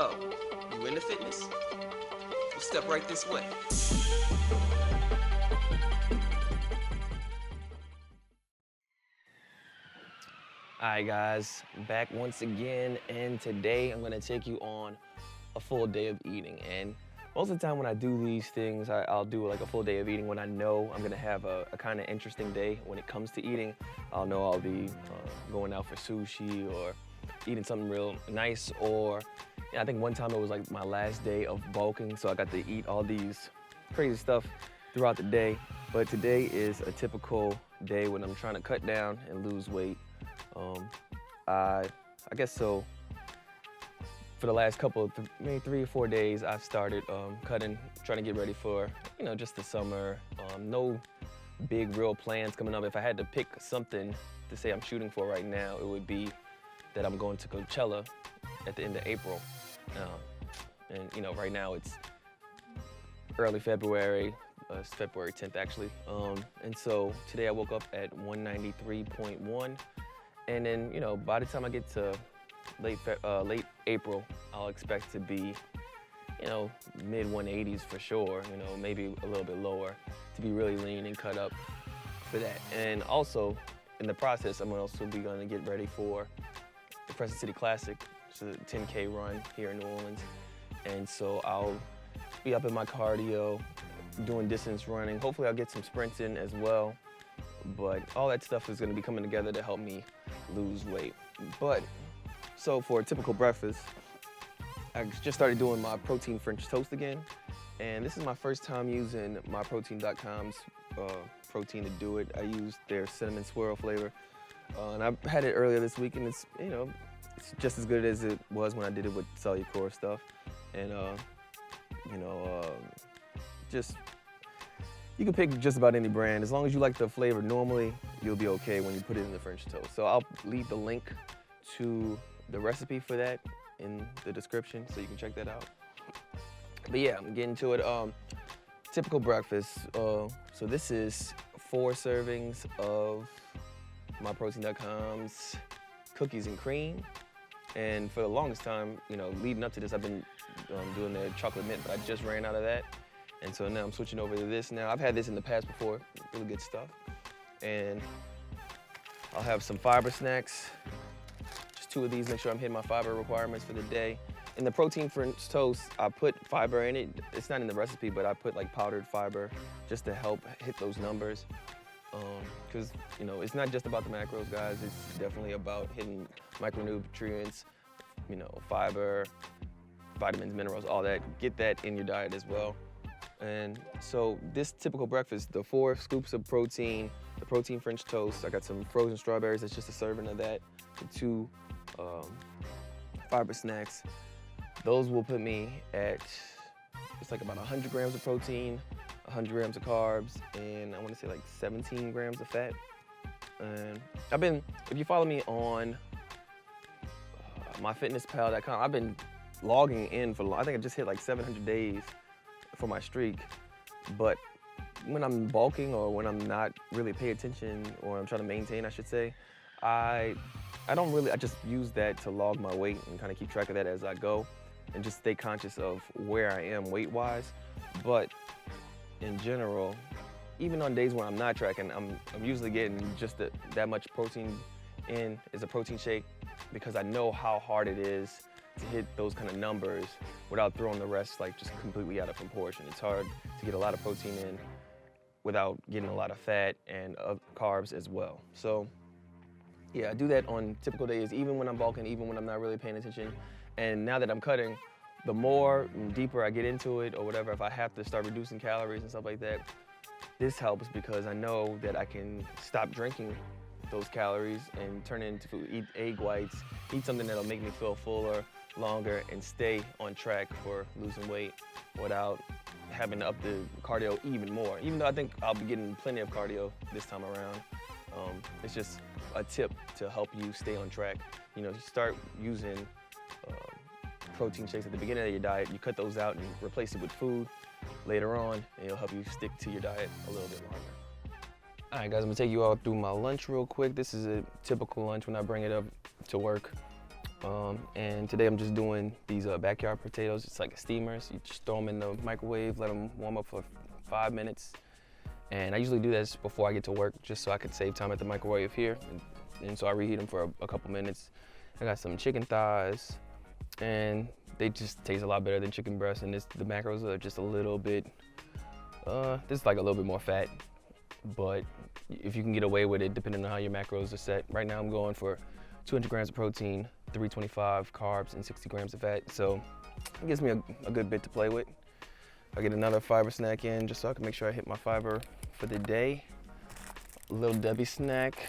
Oh, you into fitness? Well, step right this way. Alright guys, back once again, and today I'm gonna take you on a full day of eating. And most of the time when I do these things, I'll do like a full day of eating when I know I'm gonna have a kind of interesting day when it comes to eating. I'll know I'll be going out for sushi or eating something real nice, or I think one time it was like my last day of bulking, so I got to eat all these crazy stuff throughout the day. But today is a typical day when I'm trying to cut down and lose weight. I guess so. For the last couple, maybe 3 or 4 days, I've started cutting, trying to get ready for, just the summer. No big real plans coming up. If I had to pick something to say I'm shooting for right now, it would be that I'm going to Coachella at the end of April. And right now it's early February. It's February 10th actually. And so today I woke up at 193.1. And then, by the time I get to late April, I'll expect to be, mid 180s for sure, maybe a little bit lower, to be really lean and cut up for that. And also, in the process, I'm also going to get ready for the Crescent City Classic. It's a 10K run here in New Orleans. And so I'll be up in my cardio, doing distance running. Hopefully I'll get some sprints in as well. But all that stuff is going to be coming together to help me lose weight. But so for a typical breakfast, I just started doing my protein French toast again. And this is my first time using MyProtein.com's protein to do it. I used their cinnamon swirl flavor. And I had it earlier this week, and it's, it's just as good as it was when I did it with Cellucor stuff. And, just, you can pick just about any brand. As long as you like the flavor normally, you'll be okay when you put it in the French toast. So I'll leave the link to the recipe for that in the description so you can check that out. But yeah, I'm getting to it. Typical breakfast. So this is 4 servings of MyProtein.com's cookies and cream. And for the longest time, leading up to this, I've been doing the chocolate mint, but I just ran out of that. And so now I'm switching over to this now. I've had this in the past before, really good stuff. And I'll have some fiber snacks, just 2 of these, make sure I'm hitting my fiber requirements for the day. In the protein French toast, I put fiber in it. It's not in the recipe, but I put like powdered fiber just to help hit those numbers. Because, it's not just about the macros, guys. It's definitely about hitting micronutrients, fiber, vitamins, minerals, all that. Get that in your diet as well. And so this typical breakfast, the 4 scoops of protein, the protein French toast, I got some frozen strawberries, that's just a serving of that, the 2 fiber snacks. Those will put me at, it's like about 100 grams of protein, 100 grams of carbs, and I want to say like 17 grams of fat. And if you follow me on MyFitnessPal.com, I've been logging in for, I think I just hit like 700 days for my streak. But when I'm bulking or when I'm not really paying attention, or I'm trying to maintain, I should say, I just use that to log my weight and kind of keep track of that as I go and just stay conscious of where I am weight-wise. But in general, even on days when I'm not tracking, I'm usually getting just that much protein in as a protein shake, because I know how hard it is to hit those kind of numbers without throwing the rest like just completely out of proportion. It's hard to get a lot of protein in without getting a lot of fat and carbs as well. So yeah, I do that on typical days, even when I'm bulking, even when I'm not really paying attention. And now that I'm cutting, the more and deeper I get into it or whatever, if I have to start reducing calories and stuff like that, this helps because I know that I can stop drinking those calories and turn it into food, eat egg whites, eat something that'll make me feel fuller, longer, and stay on track for losing weight without having to up the cardio even more. Even though I think I'll be getting plenty of cardio this time around, it's just a tip to help you stay on track. You start using protein shakes at the beginning of your diet, you cut those out and replace it with food later on, and it'll help you stick to your diet a little bit longer. All right, guys, I'm gonna take you all through my lunch real quick. This is a typical lunch when I bring it up to work. And today I'm just doing these backyard potatoes. It's like steamers. You just throw them in the microwave, let them warm up for 5 minutes. And I usually do this before I get to work, just so I could save time at the microwave here. And so I reheat them for a couple minutes. I got some chicken thighs, and they just taste a lot better than chicken breast. And the macros are just a little bit, this is like a little bit more fat, but if you can get away with it, depending on how your macros are set. Right now I'm going for 200 grams of protein, 325 carbs, and 60 grams of fat. So it gives me a good bit to play with. I get another fiber snack in just so I can make sure I hit my fiber for the day. A little Debbie snack,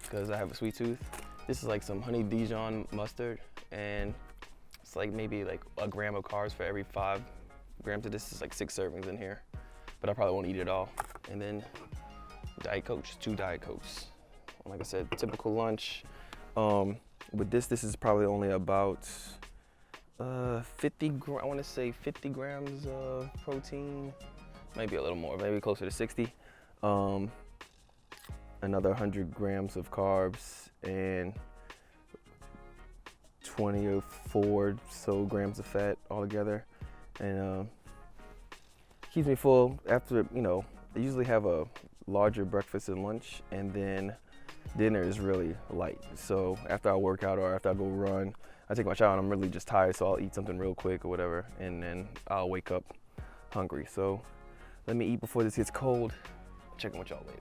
because I have a sweet tooth. This is like some honey Dijon mustard, and it's like maybe like a gram of carbs for every 5 grams of this. Is like 6 servings in here, but I probably won't eat it all. And then Diet Coke, 2 Diet Cokes. Like I said, typical lunch. With this is probably only about 50 grams of protein, maybe a little more, maybe closer to 60. Another 100 grams of carbs and 24 so grams of fat altogether, and keeps me full. After, I usually have a larger breakfast and lunch, and then dinner is really light. So after I work out or after I go run, I take my shower and I'm really just tired, so I'll eat something real quick or whatever, and then I'll wake up hungry. So let me eat before this gets cold. Check in with y'all later.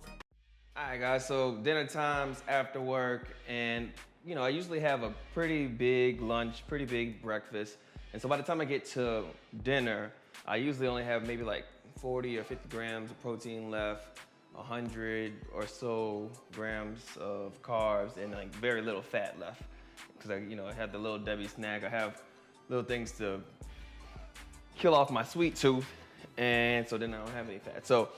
All right, guys, so dinner time's after work, and I usually have a pretty big lunch, pretty big breakfast, and so by the time I get to dinner, I usually only have maybe like 40 or 50 grams of protein left, 100 or so grams of carbs, and like very little fat left. Because I had the little Debbie snack. I have little things to kill off my sweet tooth, and so then I don't have any fat. So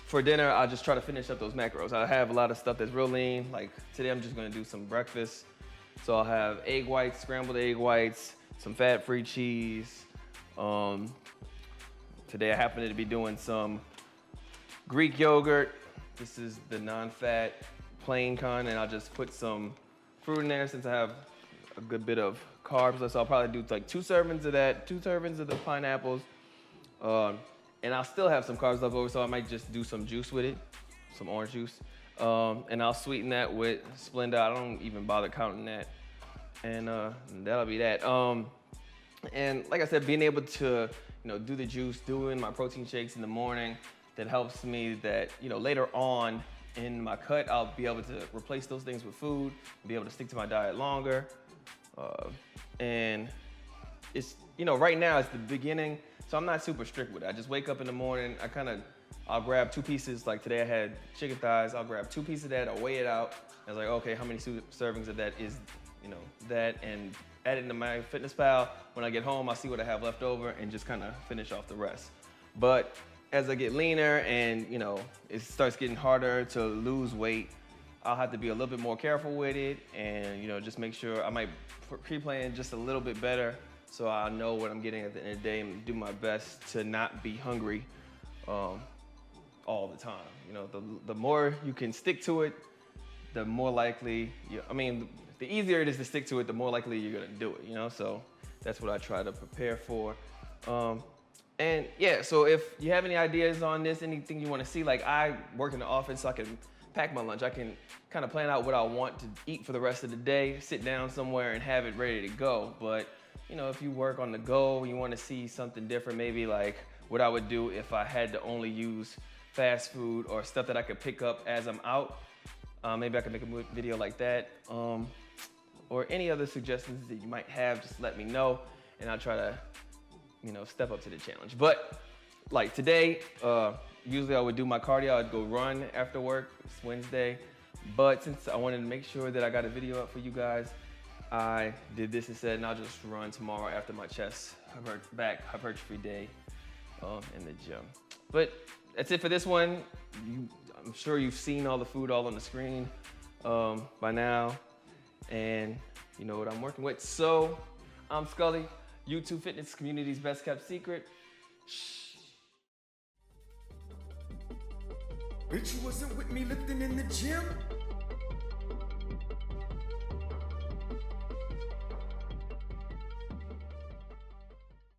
for dinner, I'll just try to finish up those macros. I have a lot of stuff that's real lean. Like today, I'm just gonna do some breakfast. So I'll have egg whites, scrambled egg whites, some fat-free cheese. Today I happen to be doing some Greek yogurt. This is the non-fat plain kind, and I'll just put some fruit in there since I have a good bit of carbs. So I'll probably do like 2 servings of that, 2 servings of the pineapples. And I'll still have some carbs left over, so I might just do some juice with it, some orange juice. And I'll sweeten that with Splenda. I don't even bother counting that. And that'll be that. And like I said, being able to do the juice, doing my protein shakes in the morning, that helps me that later on in my cut, I'll be able to replace those things with food, be able to stick to my diet longer. And it's, right now it's the beginning, so I'm not super strict with it. I just wake up in the morning, I'll grab 2 pieces, like today I had chicken thighs, I'll grab 2 pieces of that, I'll weigh it out. I was like, okay, how many servings of that is, that, and add it into MyFitnessPal. When I get home, I'll see what I have left over and just kind of finish off the rest. But as I get leaner and, it starts getting harder to lose weight, I'll have to be a little bit more careful with it and, just make sure I might pre-plan just a little bit better so I know what I'm getting at the end of the day and do my best to not be hungry all the time. The more you can stick to it, the more likely, the easier it is to stick to it, the more likely you're gonna do it, So that's what I try to prepare for. And yeah, so if you have any ideas on this, anything you wanna see, like I work in the office, so I can pack my lunch. I can kind of plan out what I want to eat for the rest of the day, sit down somewhere and have it ready to go. But if you work on the go, you wanna see something different, maybe like what I would do if I had to only use fast food or stuff that I could pick up as I'm out. Maybe I could make a video like that. Or any other suggestions that you might have, just let me know, and I'll try to, step up to the challenge. But like today, usually I would do my cardio, I'd go run after work, it's Wednesday. But since I wanted to make sure that I got a video up for you guys, I did this instead, and I'll just run tomorrow after my back hypertrophy day in the gym. But that's it for this one. I'm sure you've seen all the food all on the screen by now, and you know what I'm working with. So I'm Skullay, YouTube fitness community's best kept secret. Shh. Bitch, you wasn't with me lifting in the gym?